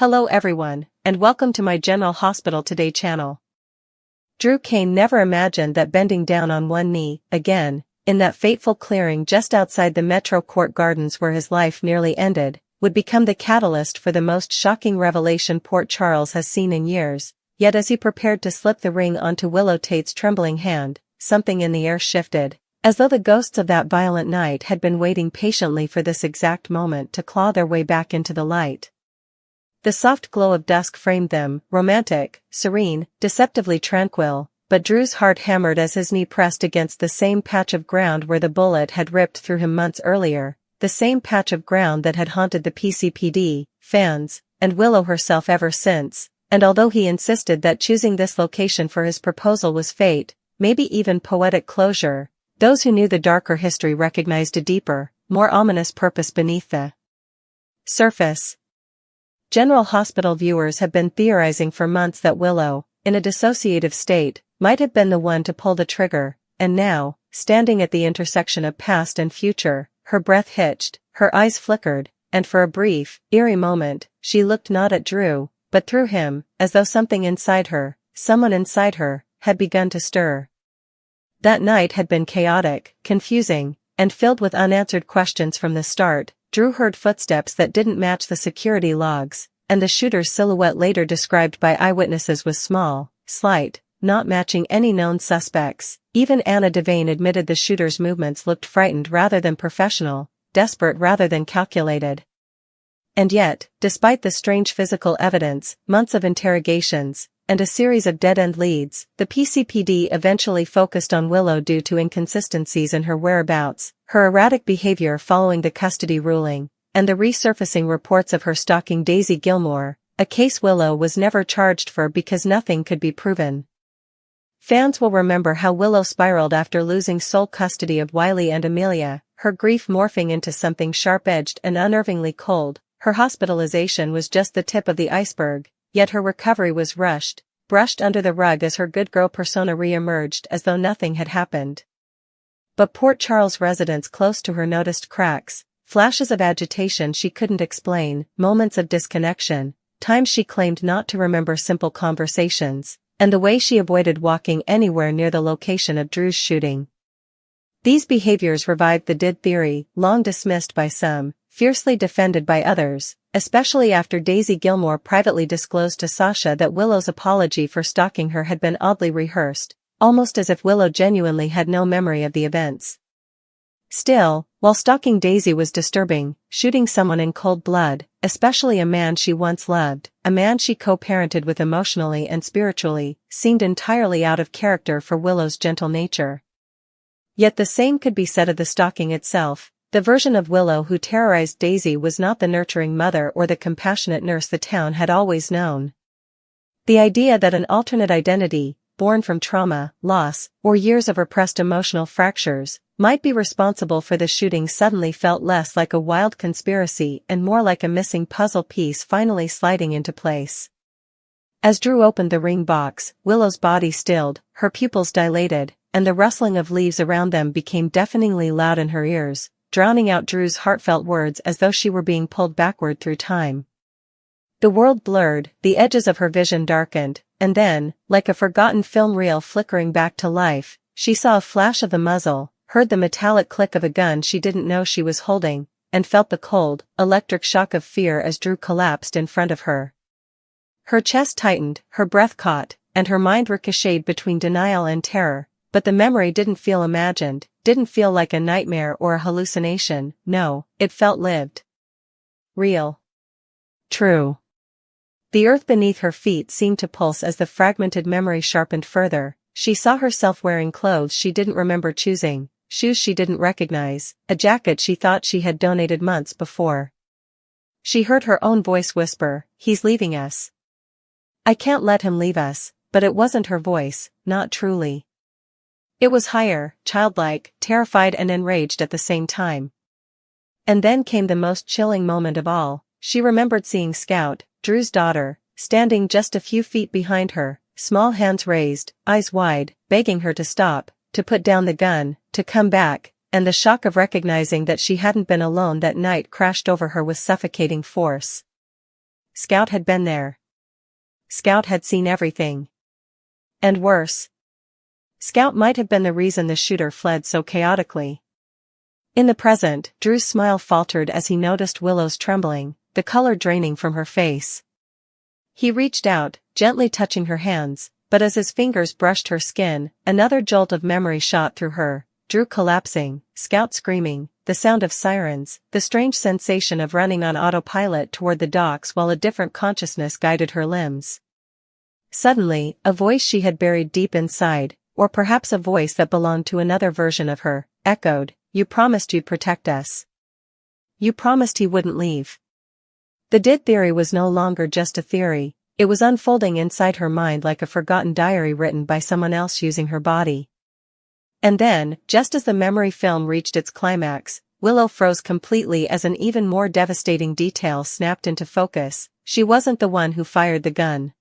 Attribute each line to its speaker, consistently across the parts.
Speaker 1: Hello everyone, and welcome to my General Hospital Today channel. Drew Cain never imagined that bending down on one knee, again, in that fateful clearing just outside the Metro Court Gardens where his life nearly ended, would become the catalyst for the most shocking revelation Port Charles has seen in years. Yet as he prepared to slip the ring onto Willow Tate's trembling hand, something in the air shifted, as though the ghosts of that violent night had been waiting patiently for this exact moment to claw their way back into the light. The soft glow of dusk framed them, romantic, serene, deceptively tranquil, but Drew's heart hammered as his knee pressed against the same patch of ground where the bullet had ripped through him months earlier, the same patch of ground that had haunted the PCPD, fans, and Willow herself ever since, and although he insisted that choosing this location for his proposal was fate, maybe even poetic closure, those who knew the darker history recognized a deeper, more ominous purpose beneath the surface. General Hospital viewers have been theorizing for months that Willow, in a dissociative state, might have been the one to pull the trigger, and now, standing at the intersection of past and future, her breath hitched, her eyes flickered, and for a brief, eerie moment, she looked not at Drew, but through him, as though something inside her, someone inside her, had begun to stir. That night had been chaotic, confusing, and filled with unanswered questions from the start. Drew heard footsteps that didn't match the security logs, and the shooter's silhouette later described by eyewitnesses was small, slight, not matching any known suspects. Even Anna Devane admitted the shooter's movements looked frightened rather than professional, desperate rather than calculated. And yet, despite the strange physical evidence, months of interrogations, and a series of dead-end leads, the PCPD eventually focused on Willow due to inconsistencies in her whereabouts, her erratic behavior following the custody ruling, and the resurfacing reports of her stalking Daisy Gilmore, a case Willow was never charged for because nothing could be proven. Fans will remember how Willow spiraled after losing sole custody of Wiley and Amelia, her grief morphing into something sharp-edged and unnervingly cold. Her hospitalization was just the tip of the iceberg, yet her recovery was rushed, brushed under the rug as her good girl persona re-emerged as though nothing had happened. But Port Charles residents close to her noticed cracks, flashes of agitation she couldn't explain, moments of disconnection, times she claimed not to remember simple conversations, and the way she avoided walking anywhere near the location of Drew's shooting. These behaviors revived the did theory, long dismissed by some, fiercely defended by others, especially after Daisy Gilmore privately disclosed to Sasha that Willow's apology for stalking her had been oddly rehearsed, almost as if Willow genuinely had no memory of the events. Still, while stalking Daisy was disturbing, shooting someone in cold blood, especially a man she once loved, a man she co-parented with emotionally and spiritually, seemed entirely out of character for Willow's gentle nature. Yet the same could be said of the stalking itself. The version of Willow who terrorized Daisy was not the nurturing mother or the compassionate nurse the town had always known. The idea that an alternate identity, born from trauma, loss, or years of repressed emotional fractures, might be responsible for the shooting suddenly felt less like a wild conspiracy and more like a missing puzzle piece finally sliding into place. As Drew opened the ring box, Willow's body stilled, her pupils dilated, and the rustling of leaves around them became deafeningly loud in her ears, drowning out Drew's heartfelt words as though she were being pulled backward through time. The world blurred, the edges of her vision darkened, and then, like a forgotten film reel flickering back to life, she saw a flash of the muzzle, heard the metallic click of a gun she didn't know she was holding, and felt the cold, electric shock of fear as Drew collapsed in front of her. Her chest tightened, her breath caught, and her mind ricocheted between denial and terror, but the memory didn't feel imagined, didn't feel like a nightmare or a hallucination. No, it felt lived. Real. True. The earth beneath her feet seemed to pulse as the fragmented memory sharpened further. She saw herself wearing clothes she didn't remember choosing, shoes she didn't recognize, a jacket she thought she had donated months before. She heard her own voice whisper, "He's leaving us." "I can't let him leave us," but it wasn't her voice, not truly. It was higher, childlike, terrified and enraged at the same time. And then came the most chilling moment of all. She remembered seeing Scout, Drew's daughter, standing just a few feet behind her, small hands raised, eyes wide, begging her to stop, to put down the gun, to come back, and the shock of recognizing that she hadn't been alone that night crashed over her with suffocating force. Scout had been there. Scout had seen everything. And worse. Scout might have been the reason the shooter fled so chaotically. In the present, Drew's smile faltered as he noticed Willow's trembling, the color draining from her face. He reached out, gently touching her hands, but as his fingers brushed her skin, another jolt of memory shot through her, Drew collapsing, Scout screaming, the sound of sirens, the strange sensation of running on autopilot toward the docks while a different consciousness guided her limbs. Suddenly, a voice she had buried deep inside, or perhaps a voice that belonged to another version of her, echoed, "You promised you'd protect us. You promised he wouldn't leave." The did theory was no longer just a theory, it was unfolding inside her mind like a forgotten diary written by someone else using her body. And then, just as the memory film reached its climax, Willow froze completely as an even more devastating detail snapped into focus. She wasn't the one who fired the gun.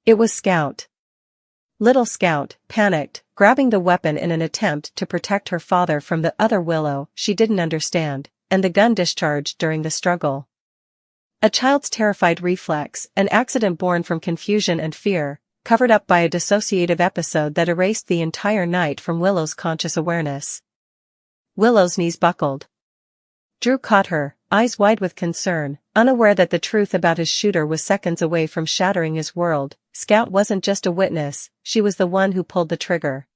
Speaker 1: It was Scout. Little Scout, panicked, grabbing the weapon in an attempt to protect her father from the other Willow she didn't understand, and the gun discharged during the struggle. A child's terrified reflex, an accident born from confusion and fear, covered up by a dissociative episode that erased the entire night from Willow's conscious awareness. Willow's knees buckled. Drew caught her, eyes wide with concern, unaware that the truth about his shooter was seconds away from shattering his world. Scout wasn't just a witness, she was the one who pulled the trigger.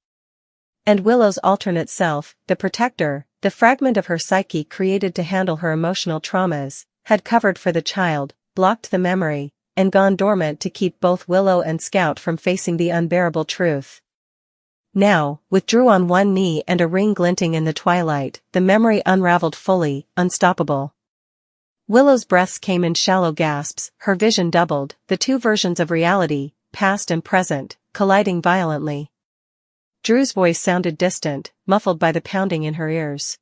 Speaker 1: And Willow's alternate self, the protector, the fragment of her psyche created to handle her emotional traumas, had covered for the child, blocked the memory, and gone dormant to keep both Willow and Scout from facing the unbearable truth. Now, with Drew on one knee and a ring glinting in the twilight, the memory unraveled fully, unstoppable. Willow's breaths came in shallow gasps, her vision doubled, the two versions of reality, past and present, colliding violently. Drew's voice sounded distant, muffled by the pounding in her ears.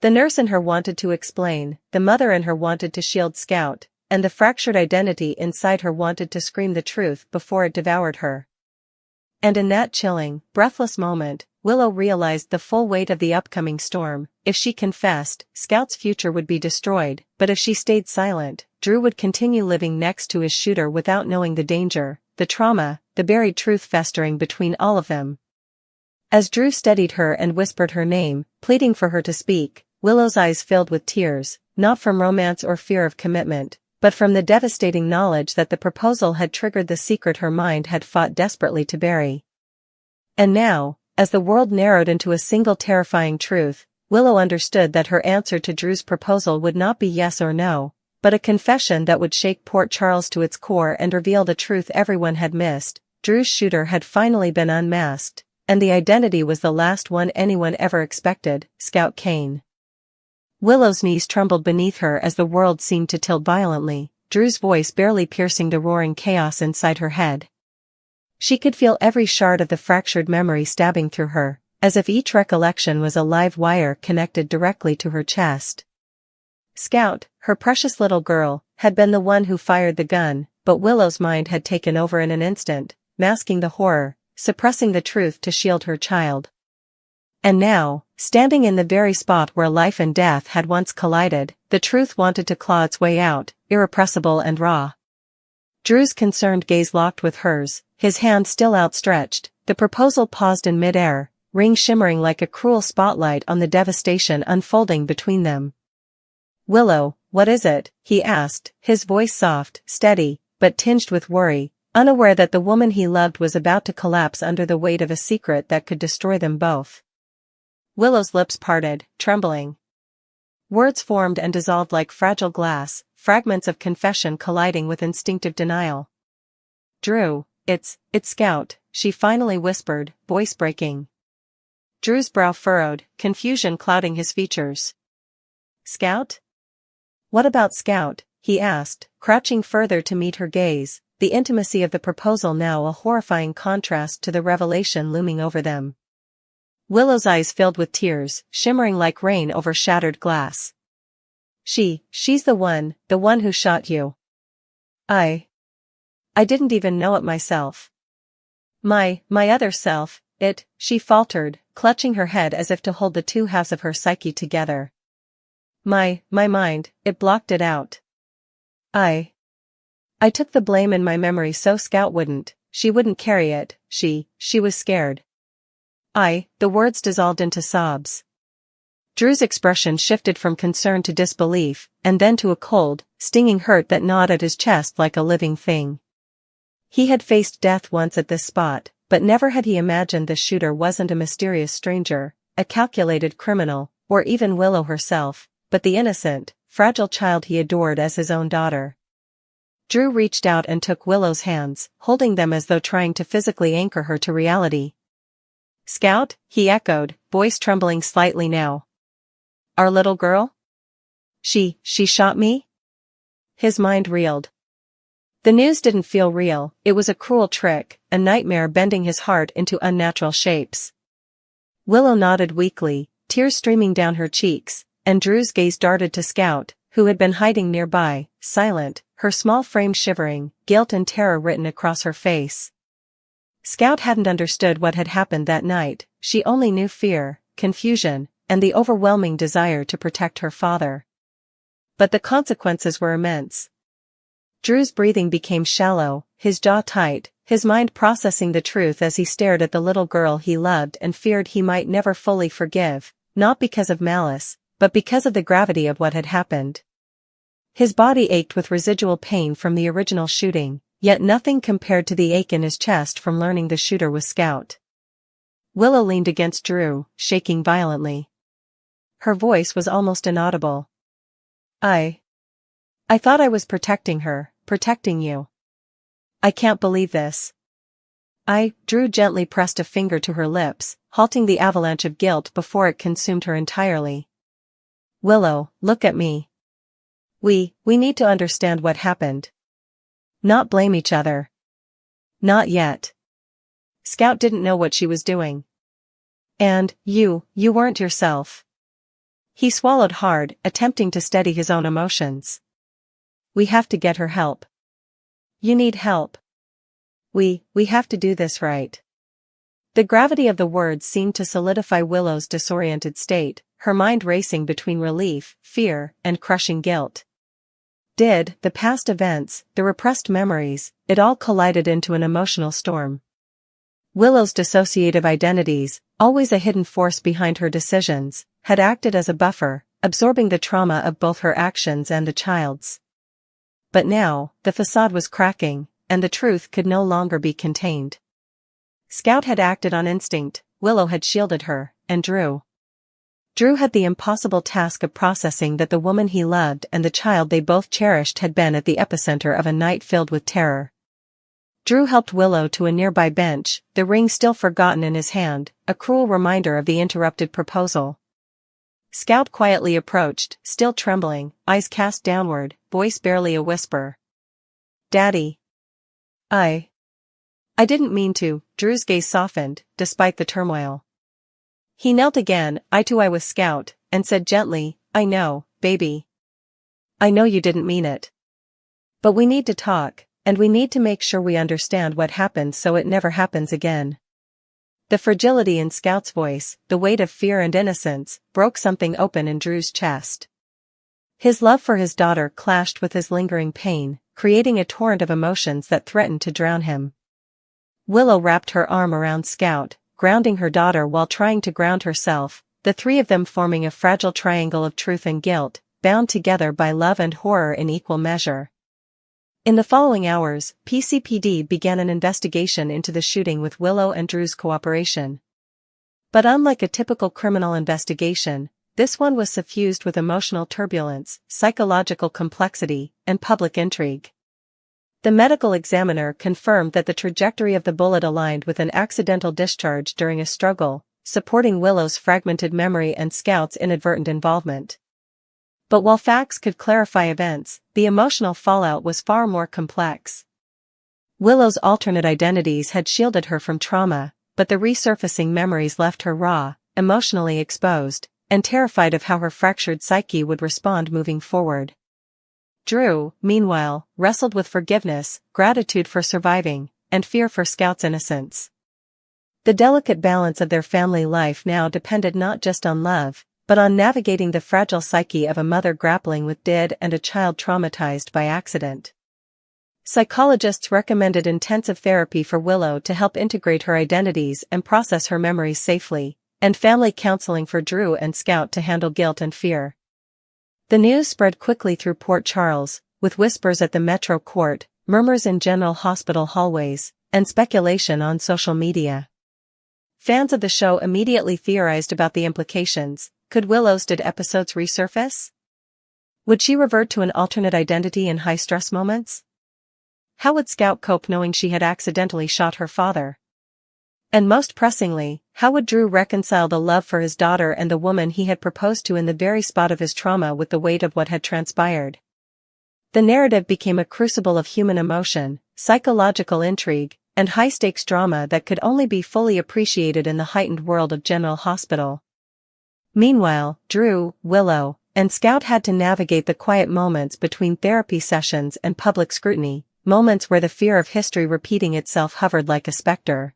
Speaker 1: The nurse in her wanted to explain, the mother in her wanted to shield Scout, and the fractured identity inside her wanted to scream the truth before it devoured her. And in that chilling, breathless moment, Willow realized the full weight of the upcoming storm. If she confessed, Scout's future would be destroyed, but if she stayed silent, Drew would continue living next to his shooter without knowing the danger, the trauma, the buried truth festering between all of them. As Drew steadied her and whispered her name, pleading for her to speak, Willow's eyes filled with tears, not from romance or fear of commitment, but from the devastating knowledge that the proposal had triggered the secret her mind had fought desperately to bury. And now, as the world narrowed into a single terrifying truth, Willow understood that her answer to Drew's proposal would not be yes or no, but a confession that would shake Port Charles to its core and reveal the truth everyone had missed. Drew's shooter had finally been unmasked, and the identity was the last one anyone ever expected, Scout Kane. Willow's knees trembled beneath her as the world seemed to tilt violently, Drew's voice barely piercing the roaring chaos inside her head. She could feel every shard of the fractured memory stabbing through her, as if each recollection was a live wire connected directly to her chest. Scout, her precious little girl, had been the one who fired the gun, but Willow's mind had taken over in an instant, masking the horror, suppressing the truth to shield her child. And now, standing in the very spot where life and death had once collided, the truth wanted to claw its way out, irrepressible and raw. Drew's concerned gaze locked with hers, his hand still outstretched, the proposal paused in midair, ring shimmering like a cruel spotlight on the devastation unfolding between them. "Willow, what is it?" he asked, his voice soft, steady, but tinged with worry, unaware that the woman he loved was about to collapse under the weight of a secret that could destroy them both. Willow's lips parted, trembling. Words formed and dissolved like fragile glass, fragments of confession colliding with instinctive denial. "Drew, it's Scout," she finally whispered, voice breaking. Drew's brow furrowed, confusion clouding his features. "Scout? What about Scout?" he asked, crouching further to meet her gaze, the intimacy of the proposal now a horrifying contrast to the revelation looming over them. Willow's eyes filled with tears, shimmering like rain over shattered glass. She's the one who shot you. I didn't even know it myself. My other self, she faltered, clutching her head as if to hold the two halves of her psyche together. My mind, it blocked it out. I took the blame in my memory so Scout wouldn't, she wouldn't carry it, she was scared. The words dissolved into sobs. Drew's expression shifted from concern to disbelief, and then to a cold, stinging hurt that gnawed at his chest like a living thing. He had faced death once at this spot, but never had he imagined the shooter wasn't a mysterious stranger, a calculated criminal, or even Willow herself, but the innocent, fragile child he adored as his own daughter. Drew reached out and took Willow's hands, holding them as though trying to physically anchor her to reality. "Scout," he echoed, voice trembling slightly now. "Our little girl? She shot me?" His mind reeled. The news didn't feel real, it was a cruel trick, a nightmare bending his heart into unnatural shapes. Willow nodded weakly, tears streaming down her cheeks, and Drew's gaze darted to Scout, who had been hiding nearby, silent, her small frame shivering, guilt and terror written across her face. Scout hadn't understood what had happened that night, she only knew fear, confusion, and the overwhelming desire to protect her father. But the consequences were immense. Drew's breathing became shallow, his jaw tight, his mind processing the truth as he stared at the little girl he loved and feared he might never fully forgive, not because of malice, but because of the gravity of what had happened. His body ached with residual pain from the original shooting, yet nothing compared to the ache in his chest from learning the shooter was Scout. Willow leaned against Drew, shaking violently. Her voice was almost inaudible. I thought I was protecting her, protecting you. I can't believe this. Drew gently pressed a finger to her lips, halting the avalanche of guilt before it consumed her entirely. Willow, look at me. We need to understand what happened. Not blame each other. Not yet. Scout didn't know what she was doing. And, you weren't yourself. He swallowed hard, attempting to steady his own emotions. We have to get her help. You need help. We have to do this right. The gravity of the words seemed to solidify Willow's disoriented state, her mind racing between relief, fear, and crushing guilt. The past events, the repressed memories, it all collided into an emotional storm. Willow's dissociative identities, always a hidden force behind her decisions, had acted as a buffer, absorbing the trauma of both her actions and the child's. But now, the facade was cracking, and the truth could no longer be contained. Scout had acted on instinct, Willow had shielded her, and Drew had the impossible task of processing that the woman he loved and the child they both cherished had been at the epicenter of a night filled with terror. Drew helped Willow to a nearby bench, the ring still forgotten in his hand, a cruel reminder of the interrupted proposal. Scout quietly approached, still trembling, eyes cast downward, voice barely a whisper. Daddy. I didn't mean to. Drew's gaze softened, despite the turmoil. He knelt again, eye to eye with Scout, and said gently, I know, baby. I know you didn't mean it. But we need to talk, and we need to make sure we understand what happened so it never happens again. The fragility in Scout's voice, the weight of fear and innocence, broke something open in Drew's chest. His love for his daughter clashed with his lingering pain, creating a torrent of emotions that threatened to drown him. Willow wrapped her arm around Scout, grounding her daughter while trying to ground herself, the three of them forming a fragile triangle of truth and guilt, bound together by love and horror in equal measure. In the following hours, PCPD began an investigation into the shooting with Willow and Drew's cooperation. But unlike a typical criminal investigation, this one was suffused with emotional turbulence, psychological complexity, and public intrigue. The medical examiner confirmed that the trajectory of the bullet aligned with an accidental discharge during a struggle, supporting Willow's fragmented memory and Scout's inadvertent involvement. But while facts could clarify events, the emotional fallout was far more complex. Willow's alternate identities had shielded her from trauma, but the resurfacing memories left her raw, emotionally exposed, and terrified of how her fractured psyche would respond moving forward. Drew, meanwhile, wrestled with forgiveness, gratitude for surviving, and fear for Scout's innocence. The delicate balance of their family life now depended not just on love, but on navigating the fragile psyche of a mother grappling with death and a child traumatized by accident. Psychologists recommended intensive therapy for Willow to help integrate her identities and process her memories safely, and family counseling for Drew and Scout to handle guilt and fear. The news spread quickly through Port Charles, with whispers at the Metro Court, murmurs in General Hospital hallways, and speculation on social media. Fans of the show immediately theorized about the implications. Could Willow's dead episodes resurface? Would she revert to an alternate identity in high-stress moments? How would Scout cope knowing she had accidentally shot her father? And most pressingly, how would Drew reconcile the love for his daughter and the woman he had proposed to in the very spot of his trauma with the weight of what had transpired? The narrative became a crucible of human emotion, psychological intrigue, and high-stakes drama that could only be fully appreciated in the heightened world of General Hospital. Meanwhile, Drew, Willow, and Scout had to navigate the quiet moments between therapy sessions and public scrutiny, moments where the fear of history repeating itself hovered like a specter.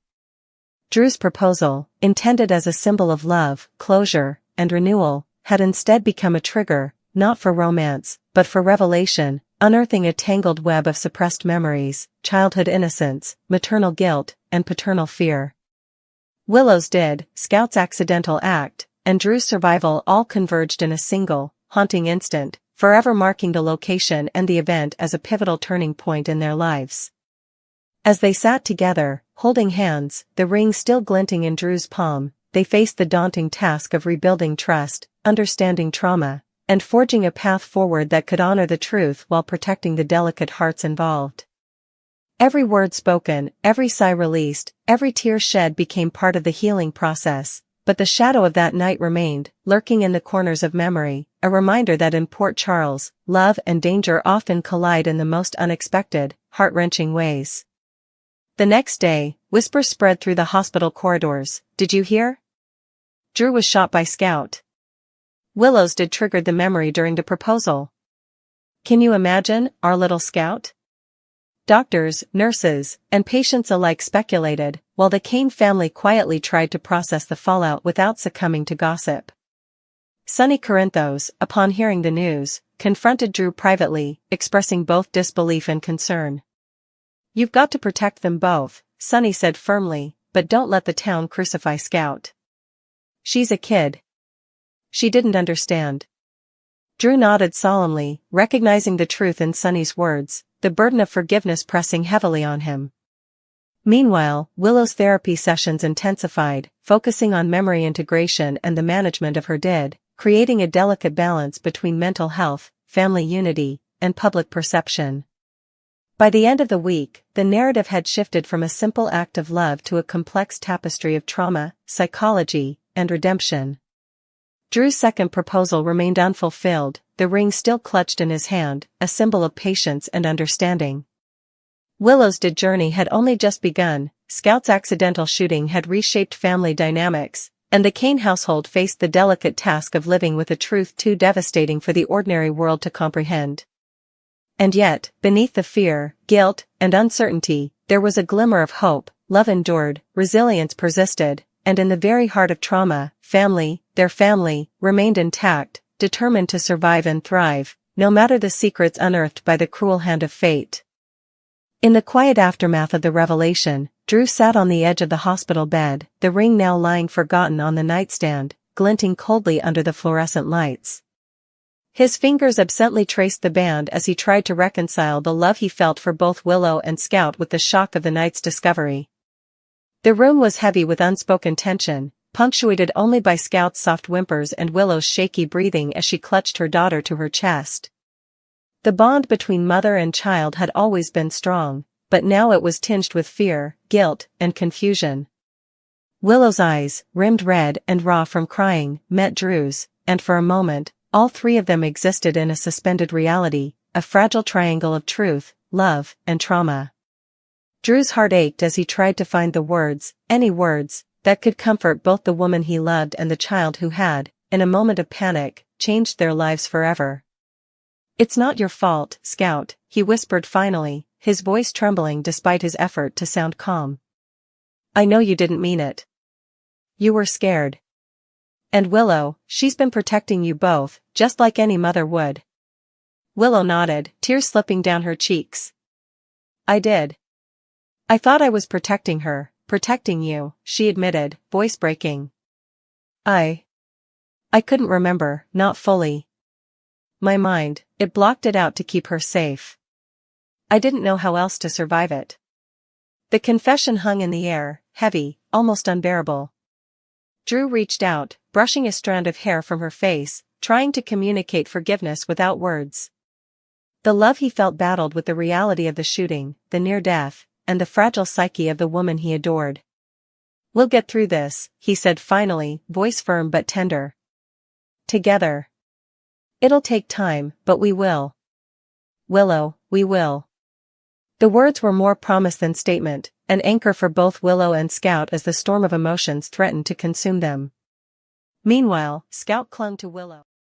Speaker 1: Drew's proposal, intended as a symbol of love, closure, and renewal, had instead become a trigger, not for romance, but for revelation, unearthing a tangled web of suppressed memories, childhood innocence, maternal guilt, and paternal fear. Willow's deed, Scout's accidental act, and Drew's survival all converged in a single, haunting instant, forever marking the location and the event as a pivotal turning point in their lives. As they sat together, holding hands, the ring still glinting in Drew's palm, they faced the daunting task of rebuilding trust, understanding trauma, and forging a path forward that could honor the truth while protecting the delicate hearts involved. Every word spoken, every sigh released, every tear shed became part of the healing process, but the shadow of that night remained, lurking in the corners of memory, a reminder that in Port Charles, love and danger often collide in the most unexpected, heart-wrenching ways. The next day, whispers spread through the hospital corridors. Did you hear? Drew was shot by Scout. Willow's deed triggered the memory during the proposal. Can you imagine, our little Scout? Doctors, nurses, and patients alike speculated, while the Kane family quietly tried to process the fallout without succumbing to gossip. Sonny Corinthos, upon hearing the news, confronted Drew privately, expressing both disbelief and concern. "You've got to protect them both," Sonny said firmly, "but don't let the town crucify Scout. She's a kid. She didn't understand." Drew nodded solemnly, recognizing the truth in Sonny's words, the burden of forgiveness pressing heavily on him. Meanwhile, Willow's therapy sessions intensified, focusing on memory integration and the management of her deed, creating a delicate balance between mental health, family unity, and public perception. By the end of the week, the narrative had shifted from a simple act of love to a complex tapestry of trauma, psychology, and redemption. Drew's second proposal remained unfulfilled, the ring still clutched in his hand, a symbol of patience and understanding. Willow's deed journey had only just begun. Scout's accidental shooting had reshaped family dynamics, and the Kane household faced the delicate task of living with a truth too devastating for the ordinary world to comprehend. And yet, beneath the fear, guilt, and uncertainty, there was a glimmer of hope. Love endured, resilience persisted, and in the very heart of trauma, their family, remained intact, determined to survive and thrive, no matter the secrets unearthed by the cruel hand of fate. In the quiet aftermath of the revelation, Drew sat on the edge of the hospital bed, the ring now lying forgotten on the nightstand, glinting coldly under the fluorescent lights. His fingers absently traced the band as he tried to reconcile the love he felt for both Willow and Scout with the shock of the night's discovery. The room was heavy with unspoken tension, punctuated only by Scout's soft whimpers and Willow's shaky breathing as she clutched her daughter to her chest. The bond between mother and child had always been strong, but now it was tinged with fear, guilt, and confusion. Willow's eyes, rimmed red and raw from crying, met Drew's, and for a moment, all three of them existed in a suspended reality, a fragile triangle of truth, love, and trauma. Drew's heart ached as he tried to find the words, any words, that could comfort both the woman he loved and the child who had, in a moment of panic, changed their lives forever. "It's not your fault, Scout," he whispered finally, his voice trembling despite his effort to sound calm. "I know you didn't mean it. You were scared. And Willow, she's been protecting you both, just like any mother would." Willow nodded, tears slipping down her cheeks. I did. I thought I was protecting her, protecting you, she admitted, voice breaking. I couldn't remember, not fully. My mind, it blocked it out to keep her safe. I didn't know how else to survive it. The confession hung in the air, heavy, almost unbearable. Drew reached out, brushing a strand of hair from her face, trying to communicate forgiveness without words. The love he felt battled with the reality of the shooting, the near death, and the fragile psyche of the woman he adored. We'll get through this, he said finally, voice firm but tender. Together. It'll take time, but we will. Willow, we will. The words were more promise than statement, an anchor for both Willow and Scout as the storm of emotions threatened to consume them. Meanwhile, Scout clung to Willow.